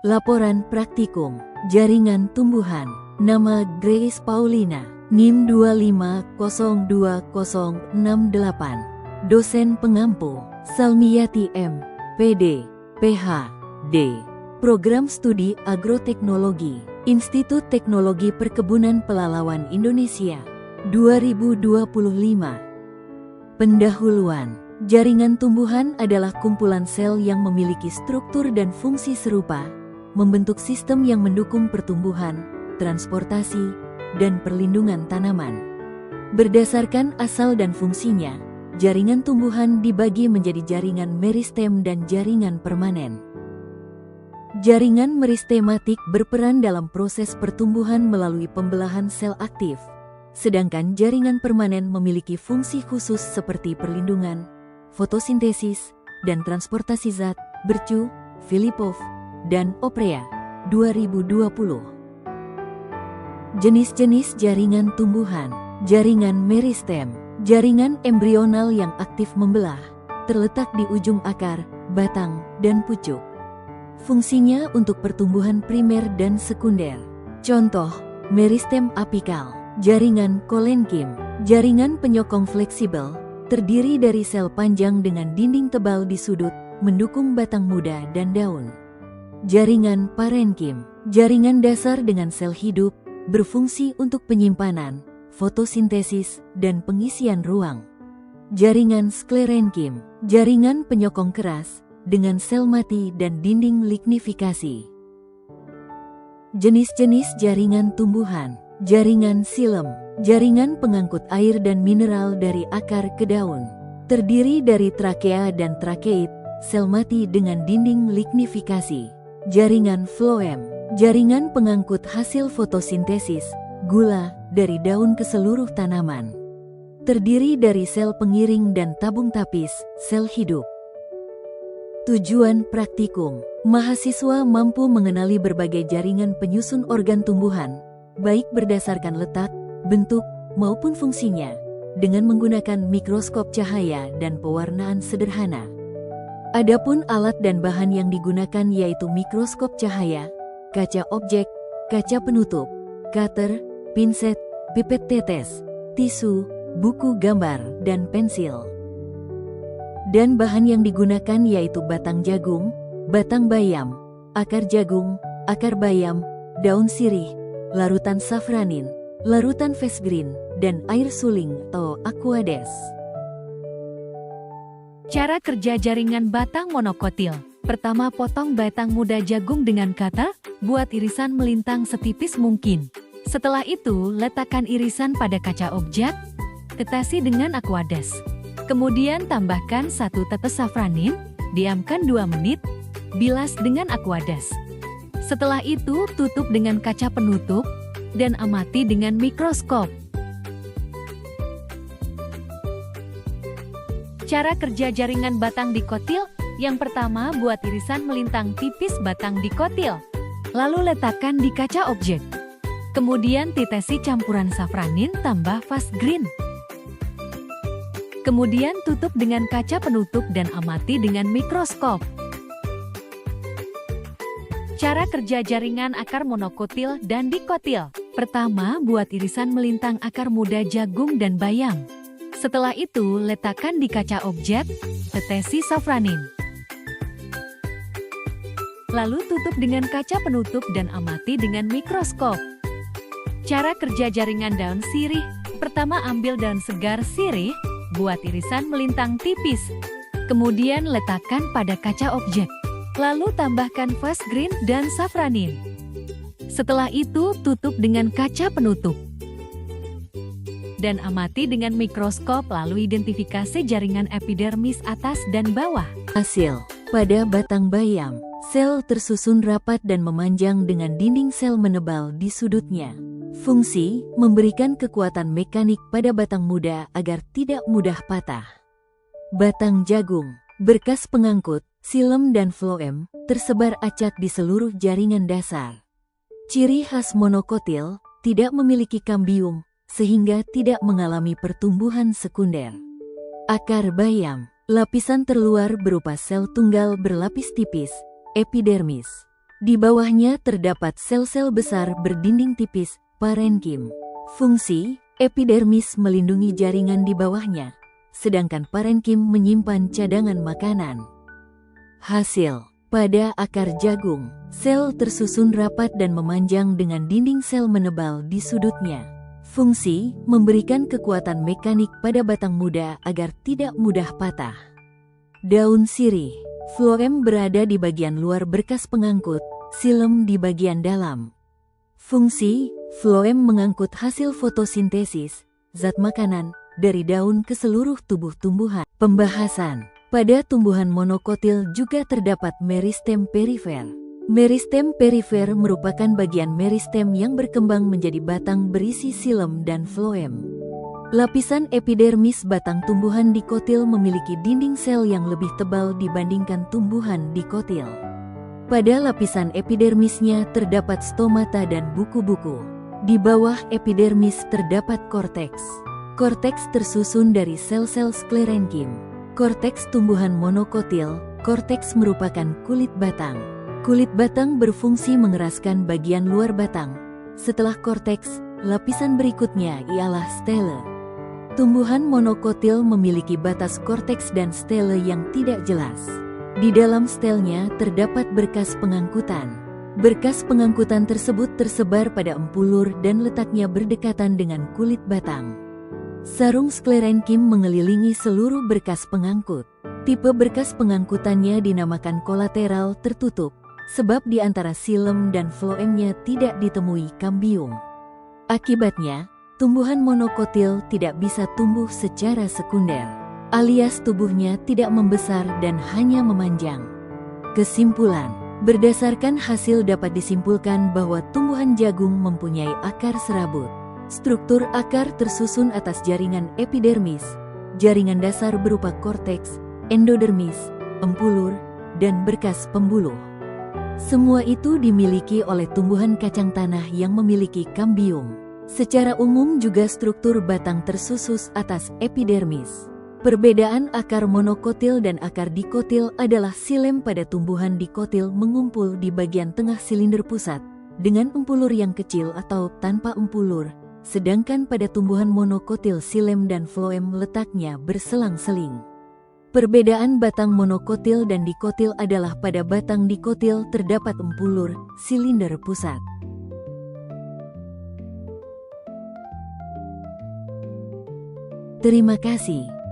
Laporan Praktikum Jaringan Tumbuhan. Nama Grace Paulina, NIM 2502068. Dosen pengampu Salmiyati M. PD, PhD. Program Studi Agroteknologi, Institut Teknologi Perkebunan Pelalawan Indonesia, 2025. Pendahuluan. Jaringan tumbuhan adalah kumpulan sel yang memiliki struktur dan fungsi serupa, membentuk sistem yang mendukung pertumbuhan, transportasi, dan perlindungan tanaman. Berdasarkan asal dan fungsinya, jaringan tumbuhan dibagi menjadi jaringan meristem dan jaringan permanen. Jaringan meristematik berperan dalam proses pertumbuhan melalui pembelahan sel aktif, sedangkan jaringan permanen memiliki fungsi khusus seperti perlindungan, fotosintesis, dan transportasi zat. Bercu, Filipov, dan Oprea, 2020. Jenis-jenis jaringan tumbuhan. Jaringan meristem, jaringan embrional yang aktif membelah, terletak di ujung akar, batang, dan pucuk. Fungsinya untuk pertumbuhan primer dan sekunder. Contoh, meristem apikal, jaringan kolenkim, jaringan penyokong fleksibel, terdiri dari sel panjang dengan dinding tebal di sudut, mendukung batang muda dan daun. Jaringan parenkim, jaringan dasar dengan sel hidup, berfungsi untuk penyimpanan, fotosintesis, dan pengisian ruang. Jaringan sklerenkim, jaringan penyokong keras, dengan sel mati dan dinding lignifikasi. Jenis-jenis jaringan tumbuhan. Jaringan silem, jaringan pengangkut air dan mineral dari akar ke daun. Terdiri dari trakea dan trakeit, sel mati dengan dinding lignifikasi. Jaringan floem, jaringan pengangkut hasil fotosintesis, gula, dari daun ke seluruh tanaman. Terdiri dari sel pengiring dan tabung tapis, sel hidup. Tujuan praktikum. Mahasiswa mampu mengenali berbagai jaringan penyusun organ tumbuhan, baik berdasarkan letak, bentuk, maupun fungsinya, dengan menggunakan mikroskop cahaya dan pewarnaan sederhana. Adapun alat dan bahan yang digunakan yaitu mikroskop cahaya, kaca objek, kaca penutup, cutter, pinset, pipet tetes, tisu, buku gambar, dan pensil. Dan bahan yang digunakan yaitu batang jagung, batang bayam, akar jagung, akar bayam, daun sirih, larutan safranin, larutan vesgreen, dan air suling atau aquades. Cara kerja jaringan batang monokotil. Pertama, potong batang muda jagung dengan kata, buat irisan melintang setipis mungkin. Setelah itu, letakkan irisan pada kaca objek, tetesi dengan aquades. Kemudian tambahkan 1 tetes safranin, diamkan 2 menit, bilas dengan aquades. Setelah itu, tutup dengan kaca penutup, dan amati dengan mikroskop. Cara kerja jaringan batang dikotil. Yang pertama, buat irisan melintang tipis batang dikotil. Lalu letakkan di kaca objek. Kemudian titesi campuran safranin tambah fasgreen. Kemudian tutup dengan kaca penutup dan amati dengan mikroskop. Cara kerja jaringan akar monokotil dan dikotil. Pertama, buat irisan melintang akar muda jagung dan bayam. Setelah itu, letakkan di kaca objek, tetesi safranin. Lalu tutup dengan kaca penutup dan amati dengan mikroskop. Cara kerja jaringan daun sirih. Pertama, ambil daun segar sirih, buat irisan melintang tipis. Kemudian letakkan pada kaca objek. Lalu tambahkan fasgreen dan safranin. Setelah itu, tutup dengan kaca penutup. Dan amati dengan mikroskop, lalu identifikasi jaringan epidermis atas dan bawah. Hasil. Pada batang bayam, sel tersusun rapat dan memanjang dengan dinding sel menebal di sudutnya. Fungsi, memberikan kekuatan mekanik pada batang muda agar tidak mudah patah. Batang jagung, berkas pengangkut, silem dan floem, tersebar acak di seluruh jaringan dasar. Ciri khas monokotil, tidak memiliki kambium, sehingga tidak mengalami pertumbuhan sekunder. Akar bayam, lapisan terluar berupa sel tunggal berlapis tipis, epidermis. Di bawahnya terdapat sel-sel besar berdinding tipis, parenkim. Fungsi, epidermis melindungi jaringan di bawahnya, sedangkan parenkim menyimpan cadangan makanan. Hasil, pada akar jagung, sel tersusun rapat dan memanjang dengan dinding sel menebal di sudutnya. Fungsi, memberikan kekuatan mekanik pada batang muda agar tidak mudah patah. Daun sirih, floem berada di bagian luar berkas pengangkut, xilem di bagian dalam. Fungsi, floem mengangkut hasil fotosintesis, zat makanan, dari daun ke seluruh tubuh tumbuhan. Pembahasan, pada tumbuhan monokotil juga terdapat meristem perifer. Meristem perifer merupakan bagian meristem yang berkembang menjadi batang berisi xilem dan floem. Lapisan epidermis batang tumbuhan dikotil memiliki dinding sel yang lebih tebal dibandingkan tumbuhan dikotil. Pada lapisan epidermisnya terdapat stomata dan buku-buku. Di bawah epidermis terdapat korteks. Korteks tersusun dari sel-sel sklerenkim. Korteks tumbuhan monokotil, korteks merupakan kulit batang. Kulit batang berfungsi mengeraskan bagian luar batang. Setelah korteks, lapisan berikutnya ialah stele. Tumbuhan monokotil memiliki batas korteks dan stele yang tidak jelas. Di dalam stelnya terdapat berkas pengangkutan. Berkas pengangkutan tersebut tersebar pada empulur dan letaknya berdekatan dengan kulit batang. Sarung sklerenkim mengelilingi seluruh berkas pengangkut. Tipe berkas pengangkutannya dinamakan kolateral tertutup, sebab di antara xilem dan floemnya tidak ditemui kambium. Akibatnya, tumbuhan monokotil tidak bisa tumbuh secara sekunder, alias tubuhnya tidak membesar dan hanya memanjang. Kesimpulan, berdasarkan hasil dapat disimpulkan bahwa tumbuhan jagung mempunyai akar serabut. Struktur akar tersusun atas jaringan epidermis, jaringan dasar berupa korteks, endodermis, empulur, dan berkas pembuluh. Semua itu dimiliki oleh tumbuhan kacang tanah yang memiliki kambium. Secara umum juga struktur batang tersusun atas epidermis. Perbedaan akar monokotil dan akar dikotil adalah xilem pada tumbuhan dikotil mengumpul di bagian tengah silinder pusat, dengan empulur yang kecil atau tanpa empulur, sedangkan pada tumbuhan monokotil xilem dan floem letaknya berselang-seling. Perbedaan batang monokotil dan dikotil adalah pada batang dikotil terdapat empulur, silinder pusat. Terima kasih.